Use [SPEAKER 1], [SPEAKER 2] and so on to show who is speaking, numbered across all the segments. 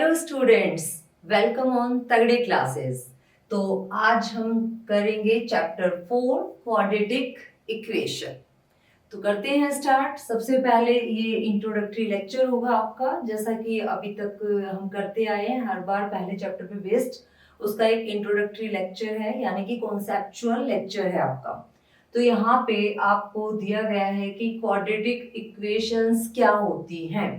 [SPEAKER 1] Hello students, welcome on तगड़े classes. तो आज हम करेंगे चैप्टर 4 क्वाड्रेटिक इक्वेशन। तो करते हैं स्टार्ट। सबसे पहले ये इंट्रोडक्टरी लेक्चर होगा आपका, जैसा कि अभी तक हम करते आए हैं हर बार पहले चैप्टर पे बेस्ड उसका एक इंट्रोडक्टरी लेक्चर है, यानी कि कॉन्सेप्चुअल लेक्चर है आपका। तो यहाँ पे आपको दिया गया है कि क्वाड्रेटिक इक्वेशंस क्या होती हैं।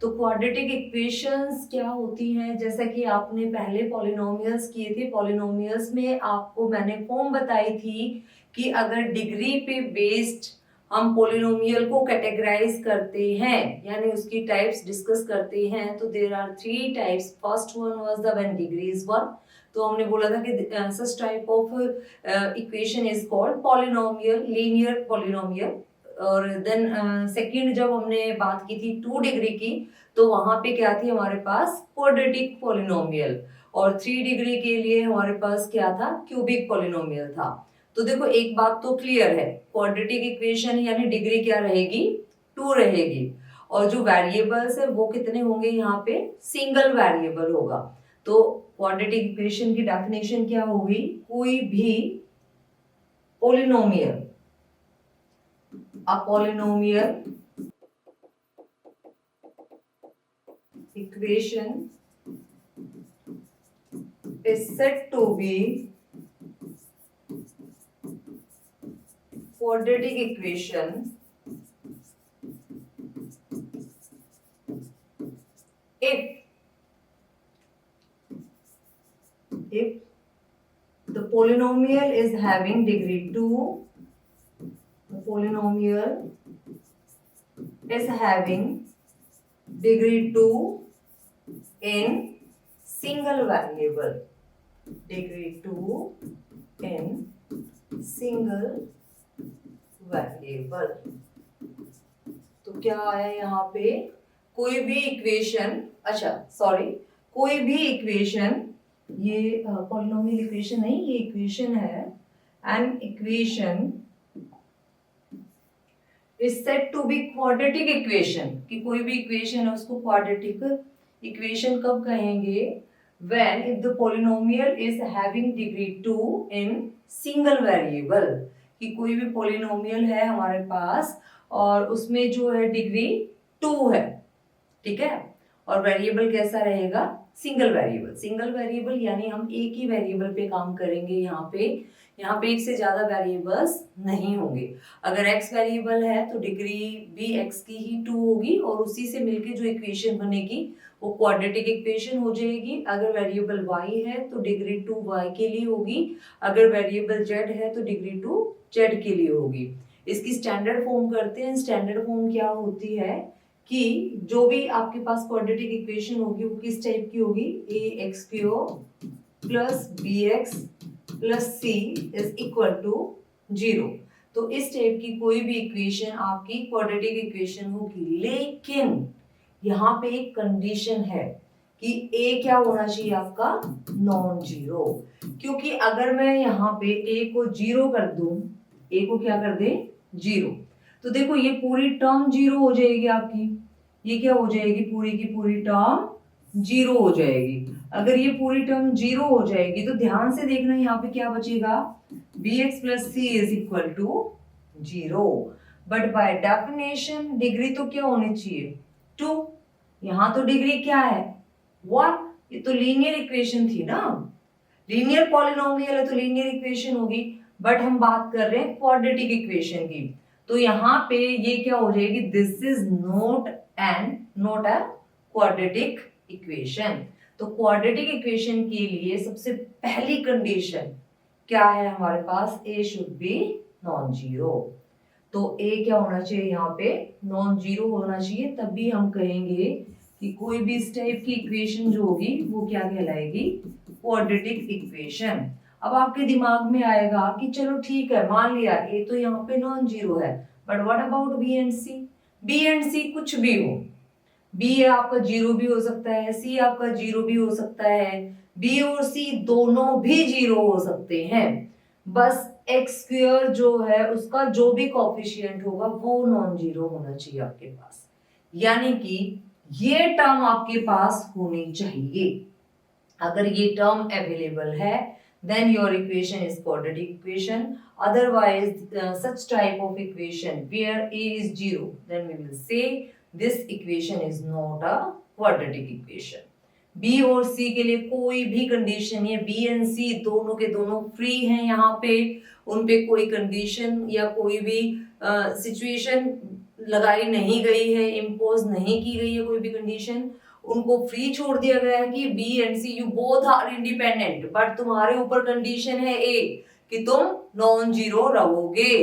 [SPEAKER 1] तो क्वाड्रेटिक इक्वेशंस क्या होती हैं, जैसा कि आपने पहले पॉलिनोमियल्स किए थे। पॉलिनोमियल्स में आपको मैंने फॉर्म बताई थी कि अगर डिग्री पे बेस्ड हम पॉलिनोमियल को कैटेगराइज करते हैं, यानी उसकी टाइप्स डिस्कस करते हैं, तो there are 3 types. First one was the when degree is 1। तो हमने बोला था कि सच type of equation is called polynomial, linear polynomial. और देन सेकंड जब हमने बात की थी 2 डिग्री की, तो वहां पे क्या थी हमारे पास क्वाड्रेटिक पॉलिनोमियल। और 3 डिग्री के लिए हमारे पास क्या था, क्यूबिक पॉलिनोमियल था। तो देखो एक बात तो क्लियर है, क्वाड्रेटिक इक्वेशन यानी डिग्री क्या रहेगी, 2 रहेगी। और जो वेरिएबल्स है वो कितने होंगे, यहाँ पे सिंगल वेरिएबल होगा। तो क्वाड्रेटिक इक्वेशन की डेफिनेशन क्या होगी, कोई भी polynomial, a polynomial equation is said to be quadratic equation if the polynomial is having degree 2, the polynomial is having degree 2 in single variable, degree 2 in single variable। तो क्या आया यहाँ पे, कोई भी इक्वेशन, अच्छा सॉरी, कोई भी इक्वेशन, ये पॉलिनोमियल इक्वेशन नहीं, ये इक्वेशन है। An equation is said to be quadratic equation, कि कोई भी इक्वेशन है उसको क्वाड्रेटिक इक्वेशन कब कहेंगे, when if the polynomial is having degree 2 in single variable, कि कोई भी polynomial है हमारे पास और उसमें जो है डिग्री 2 है, ठीक है। और वेरिएबल कैसा रहेगा, सिंगल वेरिएबल। सिंगल वेरिएबल यानी हम एक ही वेरिएबल पे काम करेंगे, यहाँ पे एक से ज्यादा वेरिएबल्स नहीं होंगे। अगर x वेरिएबल है तो डिग्री भी x की ही 2 होगी, और उसी से मिलके जो इक्वेशन बनेगी वो क्वाड्रेटिक इक्वेशन हो जाएगी। अगर वेरिएबल y है तो डिग्री 2 y के लिए होगी, अगर वेरिएबल z है तो डिग्री 2 z के लिए होगी। इसकी स्टैंडर्ड फॉर्म करते हैं। स्टैंडर्ड फॉर्म क्या होती है कि जो भी आपके पास क्वाड्रेटिक इक्वेशन होगी वो किस टाइप की होगी, ax plus bx plus c is equal to 0। तो इस टाइप की कोई भी इक्वेशन आपकी क्वाड्रेटिक इक्वेशन होगी, लेकिन यहाँ पे एक कंडीशन है कि a क्या होना चाहिए आपका, नॉन जीरो। क्योंकि अगर मैं यहाँ पे a को 0 कर दूं, a को क्या कर दे, 0, तो देखो ये पूरी टर्म 0 हो जाएगी आपकी, ये क्या हो जाएगी, पूरी की पूरी टर्म 0 हो जाएगी। अगर ये पूरी टर्म 0 हो जाएगी तो ध्यान से देखना यहाँ पे क्या बचेगा, bx plus c is equal to 0। But by definition degree तो क्या होनी चाहिए, 2। यहाँ तो डिग्री क्या है, 1। ये तो लीनियर इक्वेशन थी ना, लीनियर पॉलिनोमियल है तो लीनियर इक्वेशन होगी। बट हम बात कर रहे हैं क्वाड्रेटिक इक्वेशन की, तो यहाँ पे ये क्या हो जाएगी, this is not a quadratic equation. तो क्वाड्रेटिक इक्वेशन के लिए सबसे पहली कंडीशन क्या है हमारे पास, a should be non zero. तो a क्या होना चाहिए, यहाँ पे नॉन जीरो होना चाहिए, तभी हम कहेंगे कि कोई भी इस टाइप की इक्वेशन जो होगी वो क्या कहलाएगी, क्वाड्रेटिक इक्वेशन। अब आपके दिमाग में आएगा कि चलो ठीक है, मान लिया a तो यहाँ पे नॉन जीरो है, but what about b and c। b and c कुछ भी हो, b आपका 0 भी हो सकता है, c आपका 0 भी हो सकता है, b और c दोनों भी 0 हो सकते हैं। बस एक्स स्क्वायर जो है उसका जो भी कोफिशिएंट होगा वो नॉन जीरो होना चाहिए आपके पास। यानी कि ये टर्म आपके पास होनी चाहिए। अगर ये टर्म अवेलेबल है then your equation is quadratic equation. Otherwise such type of equation where a is 0, then we will say this equation is not a quadratic equation. B और C के लिए कोई भी कंडीशन है, B एंड C दोनों के दोनों free हैं, यहाँ पे उन पे कोई कंडीशन या कोई भी सिचुएशन लगाई नहीं गई है, इम्पोज नहीं की गई है कोई भी कंडीशन, उनको फ्री छोड़ दिया गया है कि B and C you both are independent, but तुम्हारे ऊपर कंडीशन है ए कि तुम नॉन जीरो रहोगे।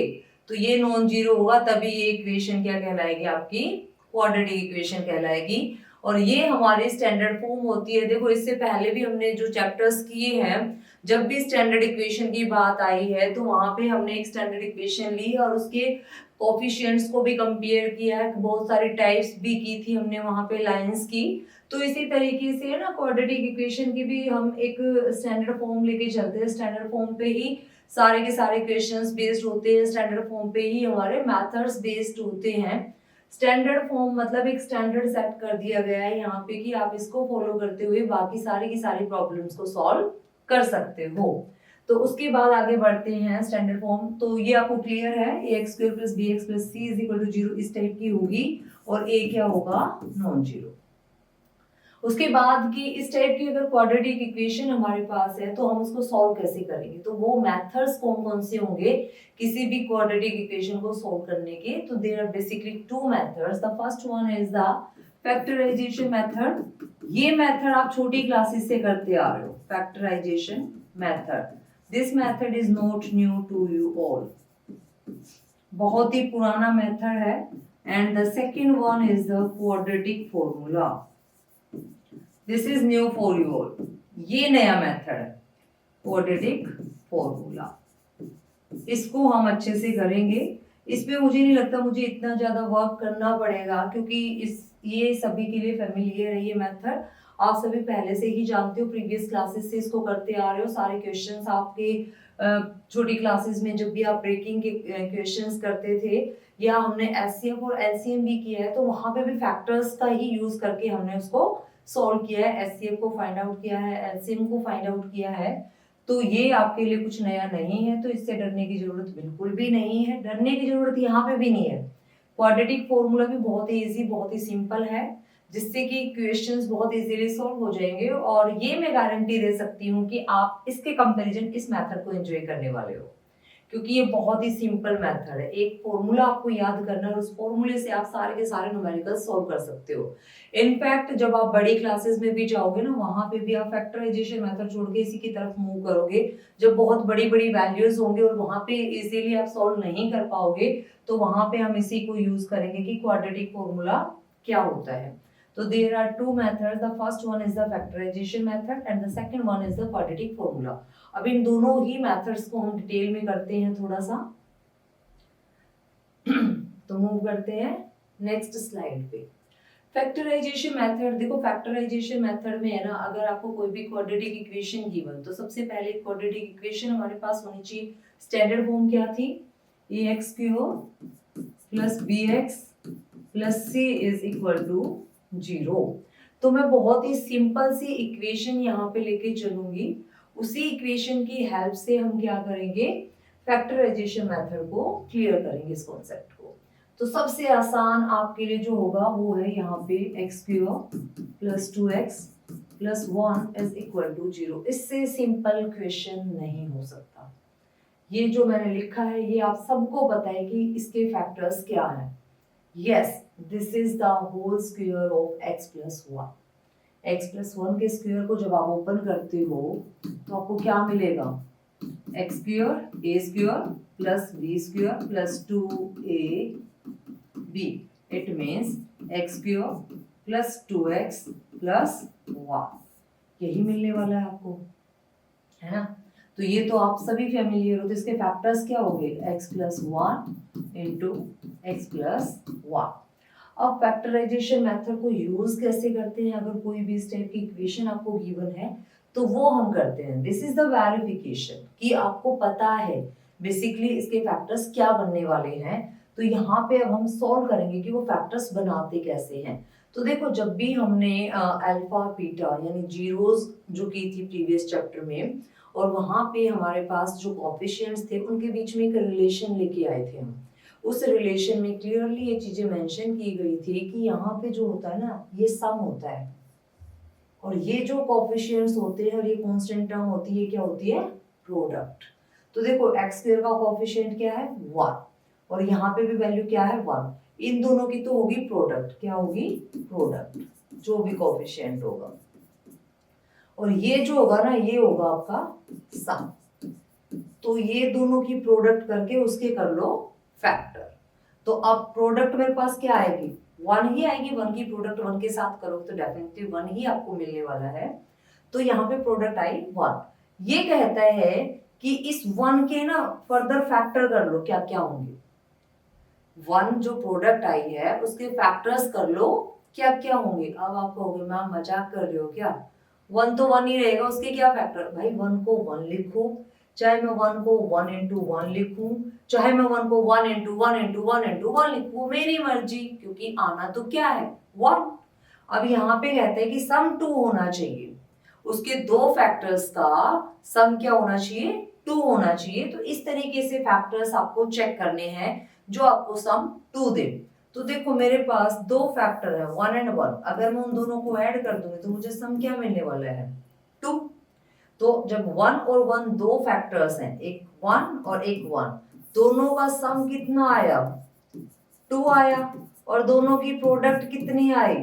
[SPEAKER 1] तो ये नॉन जीरो होगा तभी ये इक्वेशन क्या कहलाएगी, आपकी क्वाड्रेटिक इक्वेशन कहलाएगी। और ये हमारी स्टैंडर्ड फॉर्म होती है। देखो इससे पहले भी हमने जो चैप्टर्स किए हैं, जब भी स्टैंडर्ड इक्वेशन की बात आई है तो वहां पे हमने एक स्टैंडर्ड इक्वेशन ली और उसके कोफिशिएंट्स को भी कंपेयर किया है, बहुत सारी टाइप्स भी की थी हमने वहां पे लाइंस की। तो इसी तरीके से ना क्वाड्रेटिक इक्वेशन की भी हम एक स्टैंडर्ड फॉर्म लेके चलते हैं। स्टैंडर्ड फॉर्म पे ही सारे के सारे क्वेश्चंस बेस्ड होते हैं, स्टैंडर्ड फॉर्म पे ही हमारे मेथड्स बेस्ड होते हैं। स्टैंडर्ड फॉर्म मतलब एक स्टैंडर्ड सेट कर दिया गया है यहाँ पे कि आप इसको फॉलो करते हुए बाकी सारी की सारी प्रॉब्लम्स को सॉल्व कर सकते हो। तो उसके बाद आगे बढ़ते हैं स्टैंडर्ड फॉर्म। तो ये आपको क्लियर है, A X square plus B X plus C is equal to 0 इस टाइप की होगी और ए क्या होगा, नॉन जीरो। उसके बाद की इस टाइप की अगर क्वाड्रेटिक इक्वेशन हमारे पास है तो हम उसको सॉल्व कैसे करेंगे, तो वो मेथड्स कौन कौन से होंगे किसी भी क्वाड्रेटिक इक्वेशन को सॉल्व करने के। तो there are basically two methods. The first one is the factorisation method. ये मेथड आप छोटी क्लासेस से करते आ रहे हो, factorisation method. This method is not new to you all, बहुत ही पुराना मेथड है। And the second one is the quadratic formula. This is new for you all, ये नया मेथड है क्वाड्रेटिक फॉर्मूला। इसको हम अच्छे से करेंगे। इसमें मुझे नहीं लगता मुझे इतना ज्यादा वर्क करना पड़ेगा क्योंकि ये सभी के लिए फेमिलियर है ये मेथड। आप सभी पहले से ही जानते हो, प्रीवियस क्लासेस से इसको करते आ रहे हो। सारे क्वेश्चंस आपके छोटी क्लासेस में जब भी आप ब्रेकिंग के क्वेश्चंस करते थे या हमने एचसीएफ और एलसीएम भी किया है तो वहां पे भी फैक्टर्स का ही यूज करके हमने उसको सॉल्व किया है। एचसीएफ को फाइंड आउट किया है, एलसीएम को फाइंड आउट किया है। तो ये आपके लिए कुछ नया नहीं है, तो इससे डरने की जरूरत बिल्कुल भी नहीं है। डरने की जरूरत यहाँ पे भी नहीं है। क्वाड्रेटिक फॉर्मूला भी बहुत ही इजी, बहुत ही सिंपल है, जिससे कि क्वेश्चंस बहुत इजीली सॉल्व हो जाएंगे। और ये मैं गारंटी दे सकती हूँ कि आप इसके कंपैरिजन इस मेथड को एंजॉय करने वाले हो, क्योंकि ये बहुत ही सिंपल मेथड है। एक फॉर्मूला आपको याद करना और उस फॉर्मूले से आप सारे के सारे न्यूमेरिकल्स सॉल्व कर सकते हो। इनफैक्ट जब आप बड़ी क्लासेस में भी जाओगे ना, वहां पे भी आप फैक्टराइजेशन मेथड छोड़ के इसी की तरफ मूव करोगे। जब बहुत बड़ी बड़ी वैल्यूज होंगे और वहां पे इजीली आप सॉल्व नहीं कर पाओगे, तो वहां पे हम इसी को यूज करेंगे कि क्वाड्रेटिक फॉर्मूला क्या होता है। तो there are two methods. The first one is the factorization method and the second one is the quadratic formula. अब इन दोनों ही मेथड्स को हम डिटेल में करते हैं थोड़ा सा। तो मूव करते हैं नेक्स्ट स्लाइड पे। फैक्टराइजेशन मेथड, देखो फैक्टराइजेशन मेथड में है ना, अगर आपको कोई भी क्वाड्रेटिक इक्वेशन गिवन, तो सबसे पहले क्वाड्रेटिक इक्वेशन हमारे पास होनी चाहिए। स्टैंडर्ड फॉर्म क्या थी, ax cube plus bx plus c is equal to 0। तो मैं बहुत ही सिंपल सी इक्वेशन यहाँ पे लेके चलूंगी। उसी इक्वेशन की हेल्प से हम क्या करेंगे, फैक्टराइजेशन मेथड को क्लियर करेंगे इस कॉन्सेप्ट को। तो सबसे आसान आपके लिए जो होगा वो है यहाँ पे x cube plus 2x plus 1 is equal to 0। इससे सिंपल क्वेश्चन नहीं हो सकता। ये जो मैंने लिखा है ये आप सबको पता है कि इसके फैक्टर्स क्या हैं। Yes, this is the whole square of x plus 1. x plus 1 के स्क्वायर को जब आप ओपन करते हो तो आपको क्या मिलेगा, x square a square plus b square plus 2ab। It means x square plus 2x plus 1, यही मिलने वाला है आपको, है ना। तो ये तो आप सभी फैमिलियर हो। तो इसके फैक्टर्स क्या हो गए, x plus 1 into x plus 1। अब फैक्टराइजेशन मेथड को यूज कैसे करते हैं, अगर कोई भी इस टाइप की इक्वेशन आपको गिवन है तो वो हम करते हैं, दिस इज द वेरिफिकेशन कि आपको पता है बेसिकली इसके फैक्टर्स क्या बनने वाले हैं। तो यहाँ पे अब हम सॉल्व करेंगे कि वो फैक्टर्स बनाते कैसे हैं। तो तो देखो जब भी हमने अल्फा बीटा यानी जीरोस जो की थी प्रीवियस चैप्टर में, और वहां पे हमारे पास जो कोएफिशिएंट्स थे उनके बीच में एक रिलेशन लेके आए थे हम। उस रिलेशन में क्लियरली ये चीजें मेंशन की गई थी कि यहाँ पे जो होता है ना ये सम होता है, और ये जो कोएफिशिएंट्स होते हैं और ये कांस्टेंट टर्म होती है क्या होती है, प्रोडक्ट। तो देखो एक्स स्क्वायर का कोएफिशिएंट क्या है 1, और यहाँ पे भी वैल्यू क्या है 1, इन दोनों की तो होगी प्रोडक्ट, क्या होगी प्रोडक्ट, जो भी कोएफिशिएंट होगा, और ये जो होगा ना ये होगा आपका सम। तो ये दोनों की प्रोडक्ट करके उसके कर लो फैक्टर। तो अब प्रोडक्ट मेरे पास क्या आएगी 1 ही आएगी, 1 की प्रोडक्ट 1 के साथ करो तो डेफिनेटली 1 ही आपको मिलने वाला है। तो यहाँ पे प्रोडक्ट आई 1। ये कहता है कि इस 1 के ना फर्दर फैक्टर कर लो, क्या क्या होंगे, 1 जो प्रोडक्ट आई है उसके फैक्टर्स कर लो क्या क्या होंगे। अब आप कहोगे मैम मजाक कर रहे हो क्या, 1 तो 1 ही रहेगा, उसके क्या फैक्टर, भाई 1 को 1 लिखो, चाहे मैं 1 को 1 into 1 लिखूं, चाहे मैं 1 को 1 into 1 into 1 into 1 लिखूं, मेरी मर्जी, क्योंकि आना तो क्या है 1। अब यहाँ पे कहते हैं कि सम 2 होना चाहिए, उसके दो फैक्टर्स का सम क्या होना चाहिए 2 होना चाहिए। तो इस तरीके से फैक्टर्स आपको चेक करने हैं जो आपको सम 2 दे। तो देखो मेरे पास दो फैक्टर है 1 and 1, अगर मैं उन दोनों को ऐड कर दूंगी तो मुझे सम क्या मिलने वाला है 2। तो जब 1 और 1 दो फैक्टर्स हैं, एक 1 और एक 1, दोनों का सम कितना आया 2 आया, और दोनों की प्रोडक्ट कितनी आई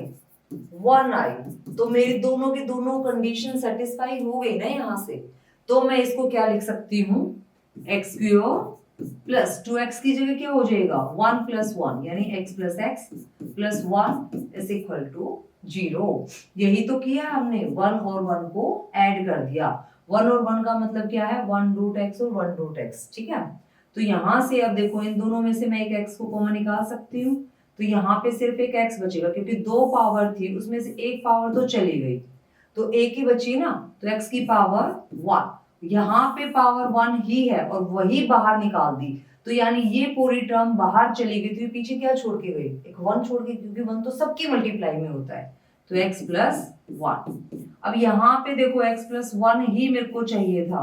[SPEAKER 1] 1 आई। तो मेरी दोनों की दोनों कंडीशन सेटिस्फाई हो गई ना यहाँ से। तो मैं इसको क्या लिख सकती हूँ एक्स स्क्वायर प्लस 2x की जगह क्या हो जाएगा 1 प्लस 1 यानी x plus x plus 1 is equal to 0। यही तो किया हमने, 1 और 1 को ऐड कर दिया। 1 और 1 का मतलब क्या है 1 रूट x और 1 रूट x, ठीक है। तो यहां से अब देखो इन दोनों में से मैं एक x को कॉमन निकाल सकती हूँ, तो यहाँ पे सिर्फ एक x बचेगा, क्योंकि दो पावर थी उसमें से एक पावर तो चली गई, तो एक ही बची ना, तो x की पावर 1, यहाँ पे पावर 1 ही है और वही बाहर निकाल दी, तो यानी ये पूरी टर्म बाहर चली गई, तो ये पीछे क्या छोड़ के गई एक 1 छोड़ के, क्योंकि 1 तो सबकी मल्टीप्लाई में होता है, तो x प्लस 1। अब यहाँ पे देखो x प्लस 1 ही मेरे को चाहिए था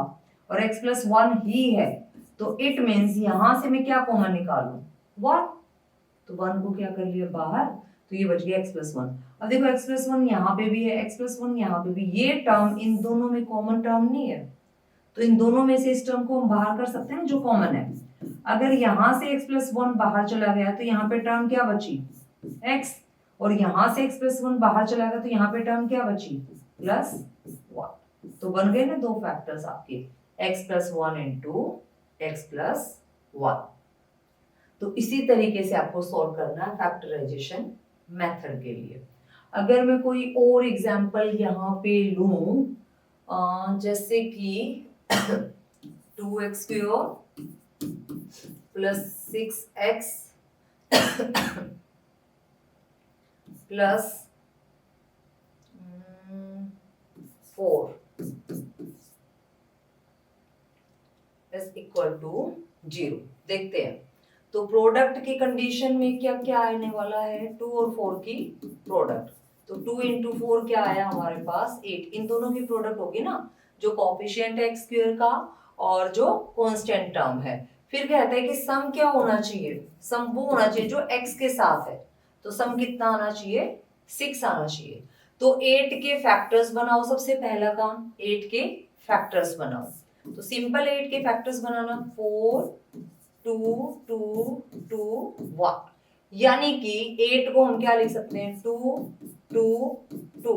[SPEAKER 1] और x प्लस 1 ही है, तो इट मीन्स यहां से मैं क्या कॉमन निकालूं 1, तो 1 को क्या कर लिया बाहर, तो ये बच गया x प्लस 1। अब देखो x प्लस 1 यहाँ पे भी है, x प्लस 1 यहाँ पे भी, ये टर्म इन दोनों में कॉमन टर्म नहीं है, तो इन दोनों में से इस टर्म को हम बाहर कर सकते हैं जो कॉमन है। अगर यहाँ से x प्लस 1 बाहर चला गया तो यहाँ पे टर्म क्या बची x, और यहाँ से x प्लस 1 बाहर चला गया तो यहाँ पे टर्म क्या बची प्लस 1। तो बन गए ना दो फैक्टर्स आपके x plus 1 into x plus 1। तो इसी तरीके से आपको सॉल्व करना है फैक्टराइजेशन मेथड के लिए। अगर मैं कोई और एग्जांपल यहाँ पे लूं, जैसे कि 2x square plus 6x plus 4 is equal to 0। देखते हैं तो प्रोडक्ट की कंडीशन में क्या क्या आने वाला है 2 और 4 की प्रोडक्ट, तो 2 into 4 क्या आया हमारे पास 8, इन दोनों की प्रोडक्ट होगी ना, जो कोएफिशिएंट है एक्स स्क्वायर का और जो कांस्टेंट टर्म है। फिर कहता है कि सम क्या होना चाहिए, सम वो होना चाहिए जो x के साथ है, तो सम कितना आना चाहिए 6 आना चाहिए। तो 8 के फैक्टर्स बनाओ, सबसे पहला काम 8 के फैक्टर्स बनाओ। तो सिंपल 8 के फैक्टर्स बनाना 4 2 2 2 1, यानी कि 8 को हम क्या लिख सकते हैं 2 2 2।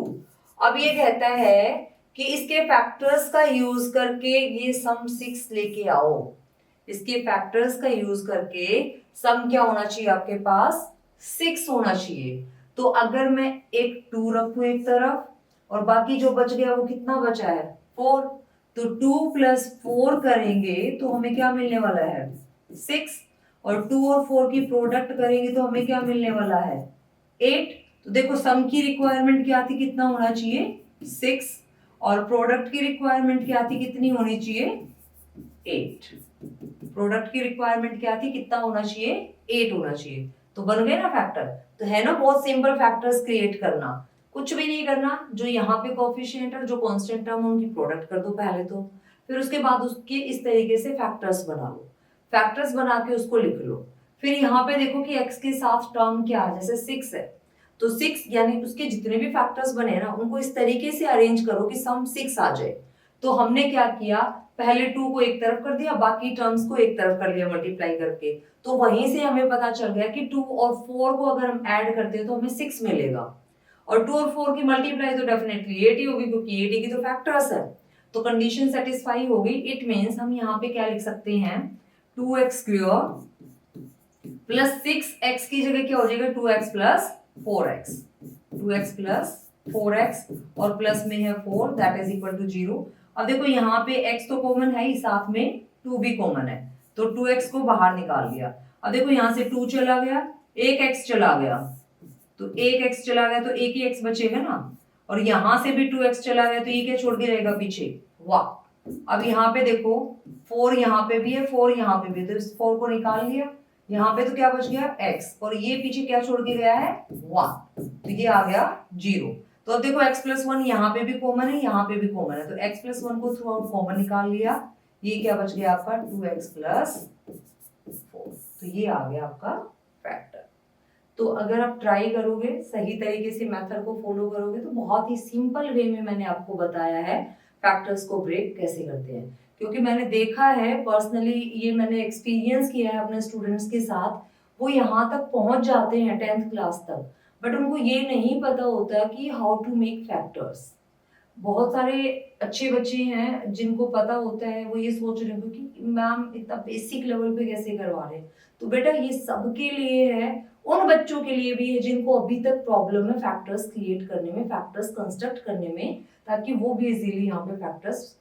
[SPEAKER 1] अब ये कहता है कि इसके फैक्टर्स का यूज करके ये सम 6 लेके आओ, इसके फैक्टर्स का यूज करके सम क्या होना चाहिए आपके पास 6 होना चाहिए। तो अगर मैं एक 2 रखूं एक तरफ और बाकी जो बच गया वो कितना बचा है 4, तो 2 प्लस 4 करेंगे तो हमें क्या मिलने वाला है 6, और 2 और 4 की प्रोडक्ट करेंगे तो हमें क्या मिलने वाला है 8। तो देखो सम की रिक्वायरमेंट क्या थी, कितना होना चाहिए 6, और प्रोडक्ट की रिक्वायरमेंट क्या थी, कितनी होनी चाहिए 8। प्रोडक्ट की रिक्वायरमेंट क्या थी, कितना होना चाहिए 8 होना चाहिए। तो बन गए ना फैक्टर। तो है ना बहुत सिंपल फैक्टर्स क्रिएट करना, कुछ भी नहीं करना, जो यहाँ पे कोफिशिएंट और जो कांस्टेंट टर्म उनकी प्रोडक्ट कर दो पहले तो, फिर उसके बाद उसके इस तरीके से फैक्टर्स बना लो, फैक्टर्स बना के उसको लिख लो। फिर यहाँ पे देखो कि x के साथ टर्म क्या है, जैसे 6 है तो 6 यानी उसके जितने भी फैक्टर्स बने ना उनको इस तरीके से अरेंज करो कि सम 6 आ जाए। तो हमने क्या किया, पहले 2 को एक तरफ कर दिया, बाकी टर्म्स को एक तरफ कर लिया मल्टीप्लाई करके। तो वहीं से हमें पता चल गया कि 2 और 4 को अगर हम ऐड करते हैं तो हमें 6 मिलेगा, और 2 और 4 की मल्टीप्लाई तो डेफिनेटली 8 ही होगी क्योंकि 8 की तो फैक्टर्स है। तो कंडीशन सेटिस्फाई होगी। इट मींस हम यहाँ पे क्या लिख सकते हैं, 2x स्क्वायर प्लस 6x की जगह क्या हो जाएगा 2x plus 4x, 2x plus 4x और प्लस में है 4 दैट इज इक्वल टू 0। अब देखो यहाँ पे x तो कॉमन है ही, साथ में 2 भी कॉमन है, तो 2x को बाहर निकाल लिया। अब देखो यहाँ से 2 चला गया, एक x चला गया, तो एक x चला गया तो एक ही x बचेगा ना, और यहाँ से भी 2x चला गया तो ये क्या छोड़ के रहेगा पीछे, वाह। अब यहाँ पे देखो 4 यहाँ पे भी है, 4 यहाँ पे भी है, तो इस 4 को निकाल लिया, यहाँ पे तो क्या बच गया x, और ये पीछे क्या छोड़ के गया है 1, तो ये आ गया 0। तो अब देखो x प्लस 1 यहाँ पे भी कॉमन है, यहाँ पे भी कॉमन है, तो x प्लस 1 को थ्रू आउट कॉमन निकाल लिया, ये क्या बच गया आपका 2x प्लस 4, तो ये आ गया आपका फैक्टर। तो अगर आप ट्राई करोगे सही तरीके से मेथड को फॉलो करोगे तो बहुत ही सिंपल वे में मैंने आपको बताया है फैक्टर्स को ब्रेक कैसे करते हैं, क्योंकि मैंने देखा है पर्सनली, ये मैंने एक्सपीरियंस किया है अपने स्टूडेंट्स के साथ, वो यहाँ तक पहुंच जाते हैं 10th क्लास तक, बट उनको ये नहीं पता होता कि हाउ टू मेक फैक्टर्स। बहुत सारे अच्छे बच्चे हैं जिनको पता होता है, वो ये सोच रहे हो कि मैम इतना बेसिक लेवल पे कैसे करवा रहे हैं, तो बेटा ये सबके लिए है, उन बच्चों के लिए भी है जिनको अभी तक प्रॉब्लम है फैक्टर्स क्रिएट करने में, फैक्टर्स कंस्ट्रक्ट करने में, ताकि वो भी इजीली यहाँ पे फैक्टर्स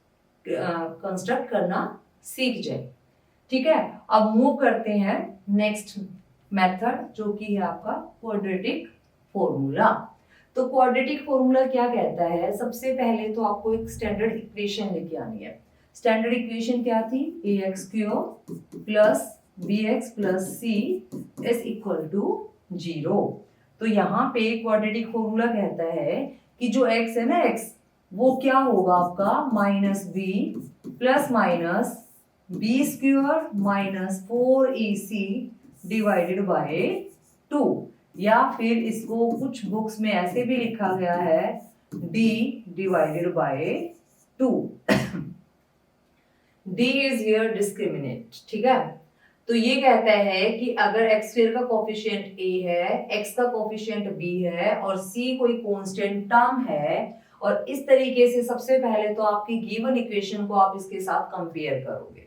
[SPEAKER 1] कंस्ट्रक्ट करना सीख जाए। ठीक है, अब मूव करते हैं नेक्स्ट मेथड जो कि है आपका क्वाड्रेटिक फॉर्मूला। तो क्वाड्रेटिक फॉर्मूला क्या कहता है, सबसे पहले तो आपको एक स्टैंडर्ड इक्वेशन लेके आनी है। स्टैंडर्ड इक्वेशन क्या थी, ax cube plus bx plus c is equal to 0। तो यहाँ पे क्वाड्रेटिक फॉर्मूला कहता है कि जो x है ना, x वो क्या होगा आपका minus B plus minus B square minus 4ac divided by 2, या फिर इसको कुछ बुक्स में ऐसे भी लिखा गया है d divided by 2। d is here discriminate. ठीक है, तो ये कहता है कि अगर x स्क्वायर का कोफिशिएंट a है, x का कोफिशिएंट b है और c कोई कांस्टेंट टर्म है, और इस तरीके से सबसे पहले तो आपकी गिवन इक्वेशन को आप इसके साथ कंपेयर करोगे।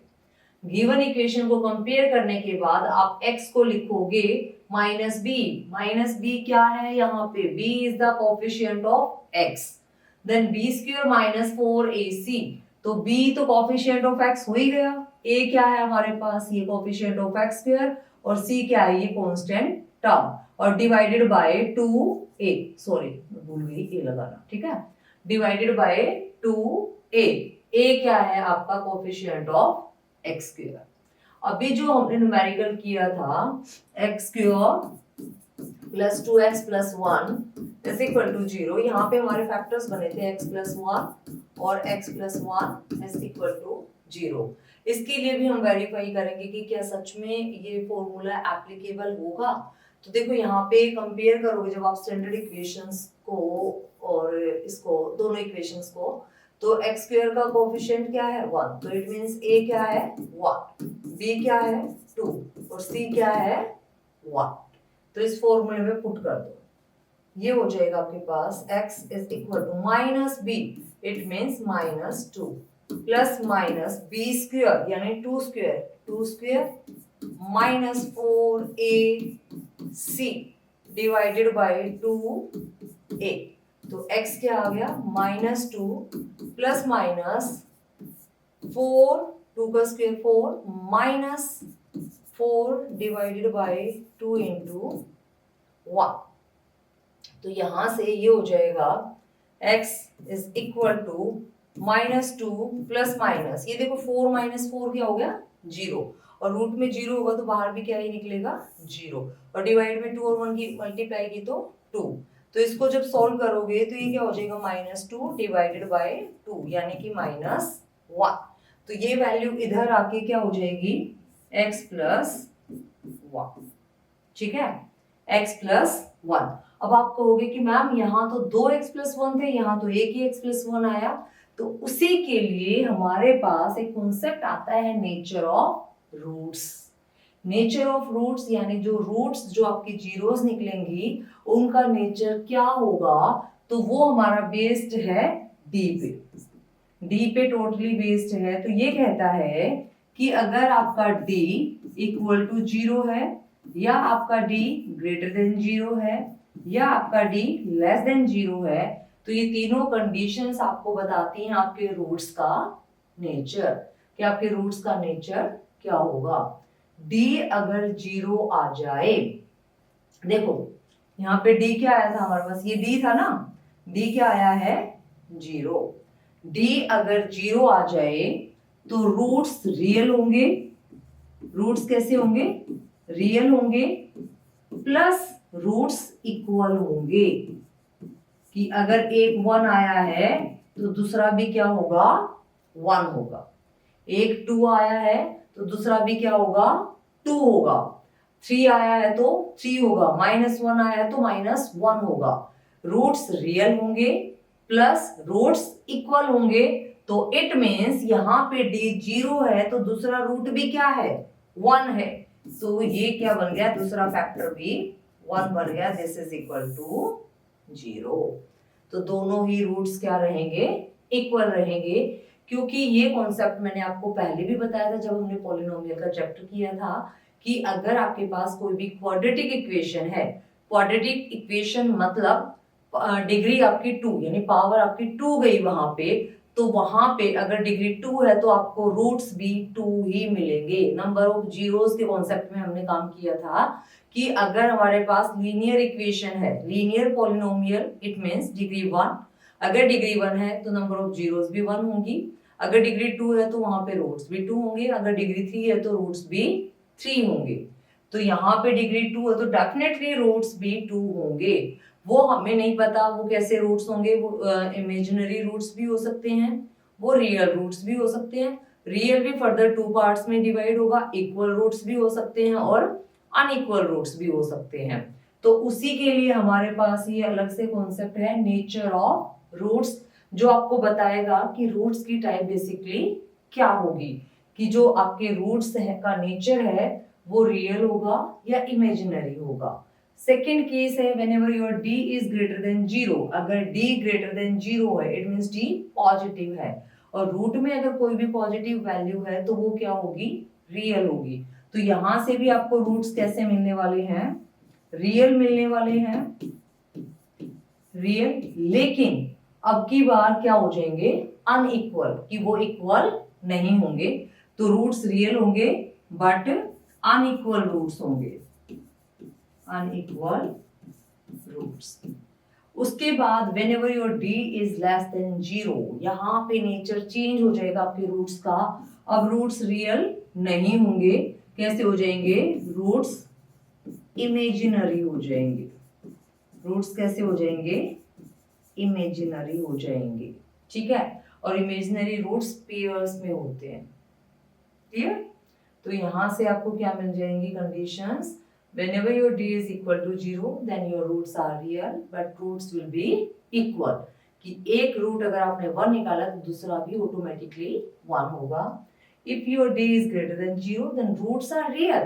[SPEAKER 1] गिवन इक्वेशन को कंपेयर करने के बाद आप x को लिखोगे माइनस बी क्या है यहाँ पे, b is the coefficient of x, then b square minus 4ac, तो b तो कोफिशिएंट ऑफ x हो ही गया, a क्या है हमारे पास, ये कोफिशिएंट ऑफ x स्क्वायर, और c क्या है, ये कांस्टेंट टर्म, और डिवाइडेड बाय 2a, सॉरी भूल गई a लगाना। ठीक है, डिवाइडेड बाय 2a, a क्या है आपका कोफिशिएंट ऑफ x स्क्वायर। अभी जो हमने न्यूमेरिकल किया था x square plus 2x plus 1 is equal to 0, यहाँ पे हमारे फैक्टर्स बने थे x प्लस 1 और x plus 1 is equal to 0। इसके लिए भी हम वेरीफाई करेंगे कि क्या सच में ये फॉर्मूला एप्लीकेबल होगा। तो देखो यहाँ पे कंपेयर करोगे जब आप स्टैंडर्ड इक्वेशंस को और इसको दोनों इक्वेशंस को, तो x स्क्वायर का कोफिशिएंट क्या है 1, तो इट मींस a क्या है 1, b क्या है 2 और c क्या है 1। तो इस फॉर्मूले में पुट कर दो, ये हो जाएगा आपके पास x is equal to minus b, it means minus 2 plus minus b square यानी 2 square minus 4ac divided bye 2a। तो x क्या आ गया माइनस 2 प्लस माइनस 4, 2 का square 4 minus 4 divided by 2 into 1। तो यहां से ये हो जाएगा x is equal to minus 2 plus minus, ये देखो 4 माइनस 4 क्या हो गया 0, और रूट में 0 होगा तो बाहर भी क्या ही निकलेगा 0, और डिवाइड में 2 और 1 की मल्टीप्लाई की तो 2। तो इसको जब सॉल्व करोगे तो ये क्या हो जाएगा -2 डिवाइडेड बाय 2 यानी कि -1। तो ये वैल्यू इधर आके क्या हो जाएगी x + 1। ठीक है, x + 1। अब आप कहोगे कि मैम यहाँ तो 2x + 1 थे, यहाँ तो एक ही x + 1 आया। तो उसी के लिए हमारे पास एक कॉन्सेप्ट आता है nature of roots. Nature of roots यानी जो रूट्स जो आपकी जीरोस निकलेंगी उनका नेचर क्या होगा, तो वो हमारा बेस्ड है डी पे। डी पे टोटली बेस्ड है। तो ये कहता है कि अगर आपका डी = 0 है, या आपका डी > 0 है, या आपका डी <0 है, तो ये तीनों कंडीशंस आपको बताती हैं आपके रूट्स का नेचर, कि आपके रूट्स का नेचर क्या होगा। डी अगर 0 आ जाए, देखो यहाँ पे डी क्या आया था हमारे पास, ये डी था ना, डी क्या आया है 0। डी अगर 0 आ जाए तो रूट्स रियल होंगे। रूट्स कैसे होंगे, रियल होंगे, प्लस रूट्स इक्वल होंगे, कि अगर एक 1 आया है तो दूसरा भी क्या होगा 1 होगा, एक 2 आया है तो दूसरा भी क्या होगा 2 होगा, 3 आया है तो 3 होगा, -1 आया है तो -1 होगा। रूट्स रियल होंगे प्लस रूट्स इक्वल होंगे, तो इट मीन्स यहाँ पे डी 0 है तो दूसरा रूट भी क्या है 1 है। तो ये क्या बन गया, दूसरा फैक्टर भी 1 बन गया, दिस इज इक्वल टू 0। तो दोनों ही रूट्स क्या रहेंगे, इक्वल रहेंगे, क्योंकि ये कॉन्सेप्ट मैंने आपको पहले भी बताया था जब हमने पॉलिनोमियल का चैप्टर किया था, कि अगर आपके पास कोई भी क्वाड्रेटिक इक्वेशन है, क्वाड्रेटिक इक्वेशन मतलब डिग्री आपकी 2 यानी पावर आपकी 2 गई वहां पे, तो वहां पे अगर डिग्री 2 है तो आपको रूट्स भी 2 ही मिलेंगे। नंबर ऑफ जीरोस के कॉन्सेप्ट में हमने काम किया था कि अगर हमारे पास लीनियर इक्वेशन है, linear polynomial, it means degree 1, अगर डिग्री 1 है तो नंबर ऑफ जीरोस भी 1 होंगी, अगर डिग्री 2 है तो वहां पे रूट्स भी 2 होंगे, अगर डिग्री 3 है तो रूट्स भी 3 होंगे। तो यहाँ पे डिग्री 2 है तो डेफिनेटली रूट्स भी 2 होंगे। वो हमें नहीं पता वो कैसे रूट्स होंगे, वो इमेजिनरी रूट्स भी हो सकते हैं, वो रियल रूट्स भी हो सकते हैं। रियल भी फर्दर 2 पार्ट्स में डिवाइड होगा, इक्वल रूट्स भी हो सकते हैं और अनइक्वल रूट्स भी हो सकते हैं। तो उसी के लिए हमारे पास ये अलग से कॉन्सेप्ट है नेचर ऑफ रूट्स, जो आपको बताएगा कि रूट्स की टाइप बेसिकली क्या होगी, कि जो आपके रूट्स है का नेचर है वो रियल होगा या इमेजिनरी होगा। सेकेंड केस है whenever your d is greater than 0, अगर d greater than 0 है इट मींस d पॉजिटिव है, और रूट में अगर कोई भी पॉजिटिव वैल्यू है तो वो क्या होगी, रियल होगी। तो यहां से भी आपको रूट्स कैसे मिलने वाले हैं, रियल मिलने वाले हैं, रियल, लेकिन अब की बार क्या हो जाएंगे अनइक्वल, कि वो इक्वल नहीं होंगे। तो रूट्स रियल होंगे बट अनइक्वल रूट्स होंगे, अनइक्वल रूट्स। उसके बाद whenever your d is less than 0, यहाँ पे नेचर चेंज हो जाएगा आपके रूट्स का। अब रूट्स रियल नहीं होंगे, कैसे हो जाएंगे, रूट्स इमेजिनरी हो जाएंगे। रूट्स कैसे हो जाएंगे, इमेजिनरी हो जाएंगे, ठीक है। और इमेजिनरी रूट्स पेयर्स में होते हैं, क्लियर। तो यहां से आपको क्या मिल जाएंगी conditions, whenever your d is equal to 0 then your roots are real but roots will be equal, कि एक रूट अगर आपने 1 निकाला तो दूसरा भी ऑटोमेटिकली 1 होगा। if your d is greater than 0 then roots are real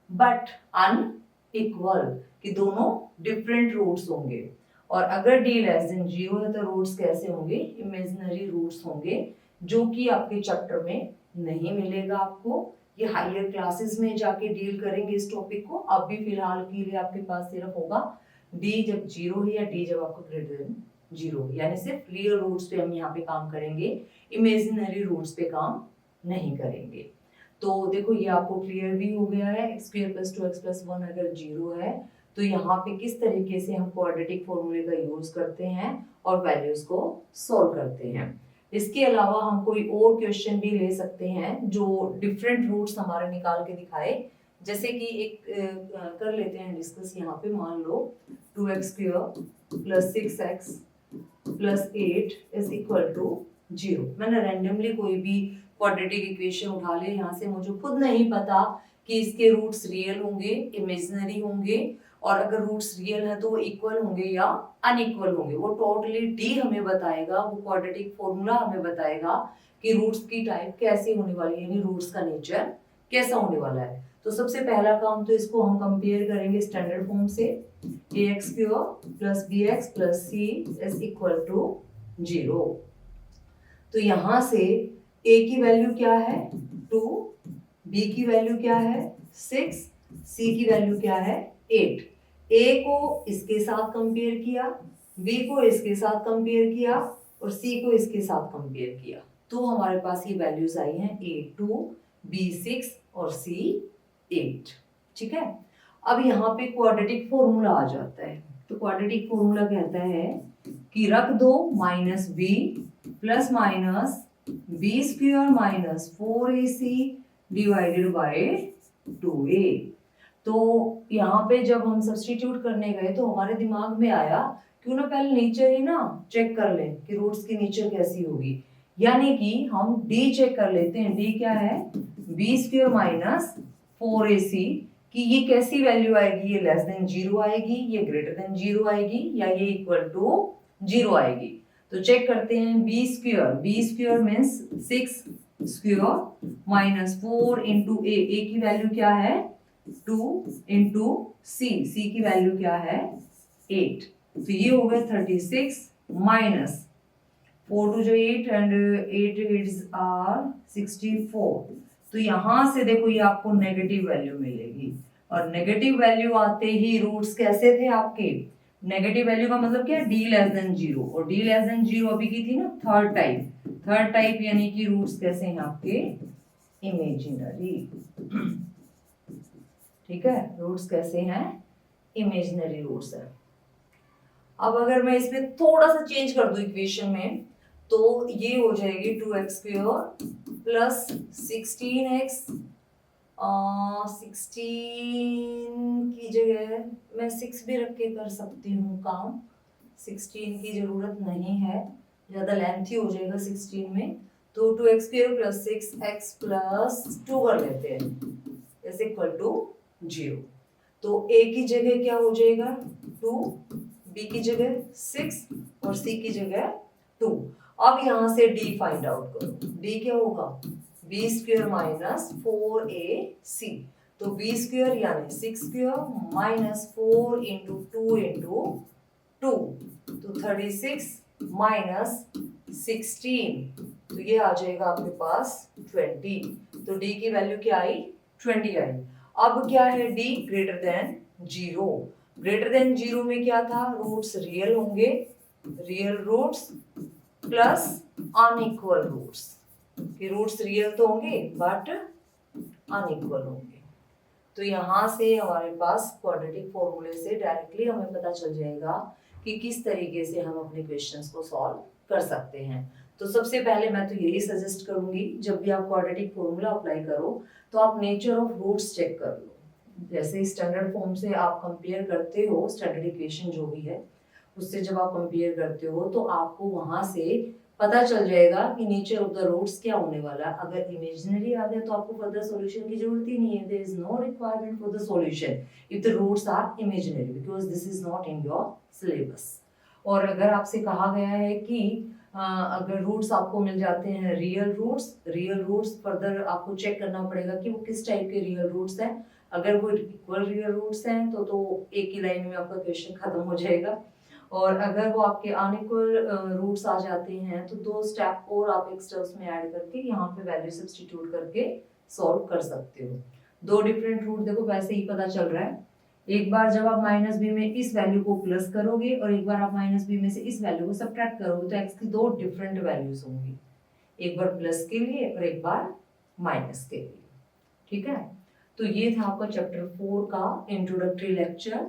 [SPEAKER 1] but unequal, कि दोनों डिफरेंट रूट्स होंगे। और अगर d less than 0 है तो रूट्स कैसे होंगे, इमेजिनरी रूट्स होंगे, जो कि आपके चैप्टर में नहीं मिलेगा आपको, ये हायर क्लासेस में जाके डील करेंगे इस टॉपिक को। अभी फिलहाल के लिए आपके पास सिर्फ होगा डी जब 0 है या डी जब आपको ग्रेटर देन 0, यानी सिर्फ रियल रूट्स पे हम यहाँ पे काम करेंगे, इमेजिनरी रूट्स पे काम नहीं करेंगे। तो देखो ये आपको क्लियर भी हो गया है, x² + 2x + 1 अगर 0 है तो यहाँ पे किस तरीके से हम क्वाड्रेटिक फॉर्मूले का यूज करते हैं और वैल्यूज को सॉल्व करते हैं। इसके अलावा हम कोई और क्वेश्चन भी ले सकते हैं जो डिफरेंट रूट्स हमारे निकाल के दिखाए। जैसे कि एक कर लेते हैं डिस्कस यहाँ पे। मान लो 2x² + 6x + 8 is equal to 0। मैंने रैंडमली कोई भी क्वाड्रेटिक इक्वेशन उठा ले, यहाँ से मुझे खुद नहीं पता कि इसके रूट्स रियल होंगे, इमेजिनरी होंगे, और अगर रूट्स रियल है तो वो इक्वल होंगे या अनइक्वल होंगे। वो टोटली डी हमें बताएगा, वो क्वाड्रेटिक फॉर्मूला हमें बताएगा कि रूट्स की टाइप कैसी होने वाली है, यानी रूट्स का नेचर कैसा होने वाला है। तो सबसे पहला काम तो इसको हम कंपेयर करेंगे स्टैंडर्ड फॉर्म से। ax² + bx + c is equal to 0। तो यहां से a की वैल्यू क्या है 2, b की वैल्यू क्या है 6, c की वैल्यू क्या है 8। a को इसके साथ कंपेयर किया, b को इसके साथ कंपेयर किया और c को इसके साथ कंपेयर किया, तो हमारे पास ये वैल्यूज आई हैं a2, b6 और c8। ठीक है। अब यहाँ पे क्वाड्रेटिक फॉर्मूला आ जाता है। तो क्वाड्रेटिक फॉर्मूला कहता है कि रख दो -b plus minus b² - 4ac divided bye 2a। तो यहाँ पे जब हम सब्स्टिट्यूट करने गए तो हमारे दिमाग में आया क्यों ना पहले नेचर ही ना चेक कर लें कि रूट्स की नेचर कैसी होगी। यानी कि हम d चेक कर लेते हैं। d क्या है b² - 4ac कि ये कैसी वैल्यू आएगी, ये <0 आएगी, ये <0 आएगी, या ये = 0 आएगी। तो चेक करते हैं b² मींस 6² - 4 × a की वैल्यू क्या है 2 × c की वैल्यू क्या है 8। तो ये हो गया 36 माइनस 4 2 8 एंड 8 8 आर 64। तो यहां से देखो ये आपको नेगेटिव वैल्यू मिलेगी, और नेगेटिव वैल्यू आते ही रूट्स कैसे थे आपके, नेगेटिव वैल्यू का मतलब क्या, d <0, और d <0 अभी की थी ना थर्ड टाइप, यानी कि रूट्स कैसे हैं आपके इमेजिनरी। ठीक है, रूट्स कैसे हैं इमेजिनरी रूट्स है। अब अगर मैं इसमें थोड़ा सा चेंज कर दूं इक्वेशन में, तो ये हो जाएगी 2x² + 16x 16 की जगह मैं 6 भी रख के कर सकती हूँ काम। 16 की जरूरत नहीं है, ज्यादा लेंथी हो जाएगा 16 में। तो 2x² + 6x + 2 कर लेते हैं इज इक्वल टू 0। तो a की जगह क्या हो जाएगा 2, b की जगह 6 और c की जगह 2। अब यहां से d फाइंड आउट करो। d क्या होगा b² - 4ac। तो b² यानी 6² - 4 × 2 × 2, तो 36 माइनस 16, तो ये आ जाएगा आपके पास 20। तो d की वैल्यू क्या आई 20 आई। अब क्या है d <0। <0 में क्या था, रूट्स रियल होंगे, real roots plus unequal roots, कि रूट्स रियल तो होंगे बट अनइक्वल होंगे। तो यहां से हमारे पास क्वाड्रेटिक फॉर्मूले से डायरेक्टली हमें पता चल जाएगा कि किस तरीके से हम अपने क्वेश्चंस को सॉल्व कर सकते हैं। तो सबसे पहले मैं तो यही सजेस्ट करूंगी, जब भी आप क्वाड्रेटिक फॉर्मूला अप्लाई करो तो आप नेचर ऑफ रूट्स चेक कर लो। जैसे स्टैंडर्ड फॉर्म से आप कंपेयर करते हो, स्टैंडर्ड इक्वेशन जो भी है उससे जब आप कंपेयर करते हो तो आपको वहां से पता चल जाएगा कि नेचर ऑफ द रूट्स क्या होने वाला है। अगर इमेजिनरी आ गया तो आपको फर्दर सॉल्यूशन की जरूरत ही नहीं है। There is no requirement for the solution if the roots are imaginary, because this is not in your syllabus. और अगर आपसे कहा गया है कि अगर रूट्स आपको मिल जाते हैं रियल रूट्स फर्दर आपको चेक करना पड़ेगा कि वो किस टाइप के रियल रूट्स हैं। अगर वो इक्वल रियल रूट्स हैं तो एक ही लाइन में आपका क्वेश्चन खत्म हो जाएगा, और अगर वो आपके अनइक्वल रूट्स आ जाते हैं तो 2 स्टेप और आप एक्स्ट्रा उसमें ऐड करके यहाँ पे वैल्यू सब्स्टिट्यूट करके सॉल्व कर सकते हो। 2 डिफरेंट रूट देखो वैसे ही पता चल रहा है। एक बार जब आप -b में इस वैल्यू को प्लस करोगे और एक बार आप -b में से इस वैल्यू को सब्ट्रैक्ट करोगे तो x की 2 डिफरेंट वैल्यूज होंगी, एक बार प्लस के लिए और एक बार माइनस के लिए। ठीक है, तो ये था आपका चैप्टर 4 का इंट्रोडक्टरी लेक्चर।